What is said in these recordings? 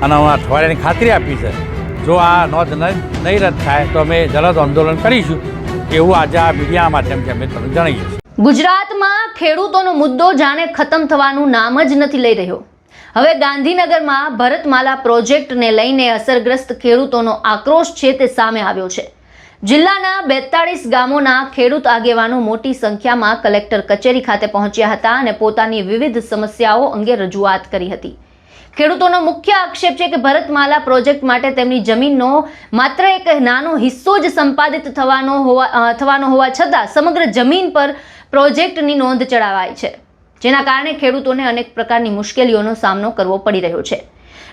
અને અઠવાડિયાની ખાતરી આપી છે જો આ નોંધ નહીં રદ થાય તો અમે જલદ આંદોલન કરીશું એવું આજે આ મીડિયા માધ્યમથી અમે તમને જણાવીએ છીએ। ગુજરાતમાં ખેડૂતોનો મુદ્દો જાણે ખતમ થવાનું નામ જ નથી લઈ રહ્યો। હવે ગાંધીનગરમાં ભરતમાલા પ્રોજેક્ટને લઈને અસરગ્રસ્ત ખેડૂતોનો આક્રોશ છે તે સામે આવ્યો છે। જિલ્લાના 42 ગામોના ખેડૂત આગેવાનો મોટી સંખ્યામાં કલેક્ટર કચેરી ખાતે પહોંચ્યા હતા અને પોતાની વિવિધ સમસ્યાઓ અંગે રજૂઆત કરી હતી। ખેડૂતોનો મુખ્ય આક્ષેપ છે કે ભરતમાલા પ્રોજેક્ટ માટે તેમની જમીનનો માત્ર એક નાનો હિસ્સો જ સંપાદિત થવાનો હોવા છતાં સમગ્ર જમીન પર પ્રોજેક્ટની નોંધ ચડાવાઈ છે, જેના કારણે ખેડૂતોને અનેક પ્રકારની મુશ્કેલીઓનો સામનો કરવો પડી રહ્યો છે।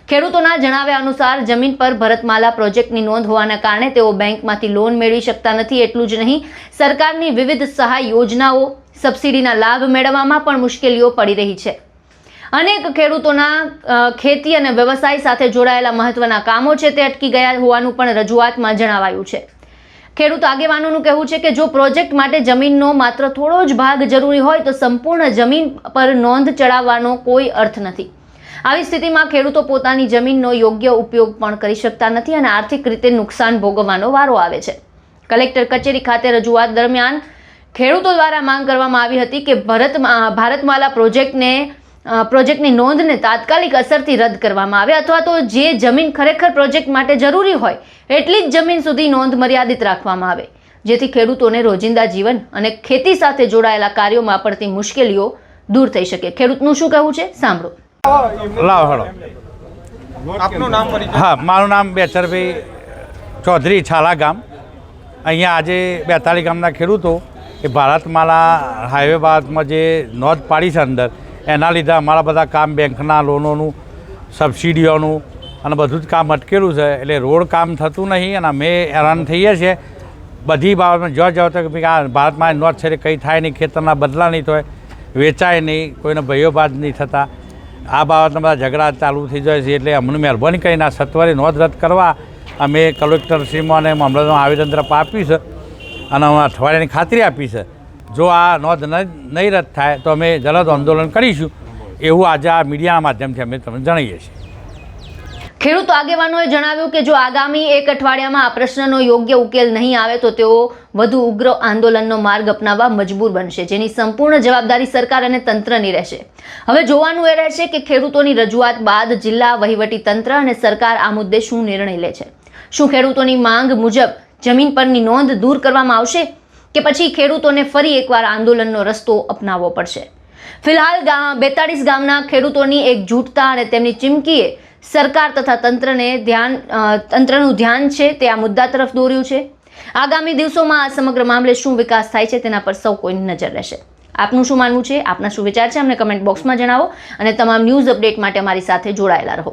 ખેડૂતોના જણાવ્યા અનુસાર જમીન પર ભરતમાલા પ્રોજેક્ટની નોંધ હોવાના કારણે તેઓ બેંકમાંથી લોન મેળવી શકતા નથી। એટલું જ નહીં, સરકારની વિવિધ સહાય યોજનાઓ, સબસિડીના લાભ મેળવવામાં પણ મુશ્કેલીઓ પડી રહી છે। અનેક ખેડૂતોના ખેતી અને વ્યવસાય સાથે જોડાયેલા મહત્વના કામો છે તે અટકી ગયા હોવાનું પણ રજૂઆતમાં જણાવાયું છે। ખેડૂત આગેવાનોનું કહેવું છે કે જો પ્રોજેક્ટ માટે જમીનનો માત્ર થોડો જ ભાગ જરૂરી હોય તો સંપૂર્ણ જમીન પર નોંધ ચડાવવાનો કોઈ અર્થ નથી। આવી સ્થિતિમાં ખેડૂતો પોતાની જમીનનો યોગ્ય ઉપયોગ પણ કરી શકતા નથી અને આર્થિક રીતે નુકસાન ભોગવવાનો વારો આવે છે। કલેક્ટર કચેરી ખાતે રજૂઆત દરમિયાન ખેડૂતો દ્વારા માંગ કરવામાં આવી હતી કે ભારતમાલા પ્રોજેક્ટની નોંધને તાત્કાલિક અસરથી રદ કરવામાં આવે અથવા તો જે જમીન ખરેખર પ્રોજેક્ટ માટે જરૂરી હોય એટલી જ જમીન સુધી નોંધ મર્યાદિત રાખવામાં આવે, જેથી ખેડૂતોને રોજિંદા જીવન અને ખેતી સાથે જોડાયેલા કાર્યોમાં પડતી મુશ્કેલીઓ દૂર થઈ શકે। ખેડૂતનું શું કહેવું છે સાંભળો। આપનું નામ? હા, મારું નામ બેચરભાઈ ચૌધરી, છાલા ગામ। અહીંયા આજે 42 ગામના ખેડૂતો એ ભારતમાલા હાઈવે બાબતમાં જે નોંધ પાડી છે અંદર, એના લીધે અમારા બધા કામ, બેંકના લોનોનું, સબસિડીઓનું અને બધું જ કામ અટકેલું છે। એટલે રોડ કામ થતું નહીં અને અમે હેરાન થઈએ છીએ બધી બાબતમાં। જો જાઓ તો કે આ ભારતમાં નોંધ છે કંઈ થાય નહીં, ખેતરના બદલા નહીં થાય, વેચાય નહીં, કોઈને ભયોબાદ નહીં થતા, આ બાબતના બધા ઝઘડા ચાલુ થઈ જાય છે। એટલે અમને મહેરબાની કરીને આ સત્વરે નોંધ રદ કરવા અમે કલેક્ટરશ્રીમાં અને મામલતદારમાં આવેદનપત્ર આપ્યું છે અને અઠવાડિયાની ખાતરી આપી છે જો આ નોંધ નહીં રદ થાય તો અમે જલદ આંદોલન કરીશું એવું આજે આ મીડિયા માધ્યમથી અમે તમને જણાવીએ છીએ। ખેડૂત આગેવાનોએ જણાવ્યું કે જો આગામી એક અઠવાડિયામાં આ પ્રશ્નનો યોગ્ય ઉકેલ નહીં આવે તો તેઓ વધુ ઉગ્ર આંદોલનનો માર્ગ અપનાવવા મજબૂર બનશે, જેની સંપૂર્ણ જવાબદારી સરકાર અને તંત્રની રહેશે। હવે જોવાનું એ રહેશે કે ખેડૂતોની રજૂઆત બાદ જિલ્લા વહીવટી તંત્ર અને સરકાર આ મુદ્દે શું નિર્ણય લે છે। શું ખેડૂતોની માંગ મુજબ જમીન પરની નોંધ દૂર કરવામાં આવશે કે પછી ખેડૂતોને ફરી એકવાર આંદોલનનો રસ્તો અપનાવવો પડશે? ફિલહાલ 42 ગામના ખેડૂતોની એકજૂટતા અને તેમની ચીમકીએ સરકાર તથા તંત્રનું ધ્યાન છે તે આ મુદ્દા તરફ દોર્યું છે। આગામી દિવસોમાં આ સમગ્ર મામલે શું વિકાસ થાય છે તેના પર સૌ કોઈની નજર રહેશે। આપનું શું માનવું છે, આપના શું વિચાર છે, અમને કમેન્ટ બોક્સમાં જણાવો અને તમામ ન્યૂઝ અપડેટ માટે અમારી સાથે જોડાયેલા રહો।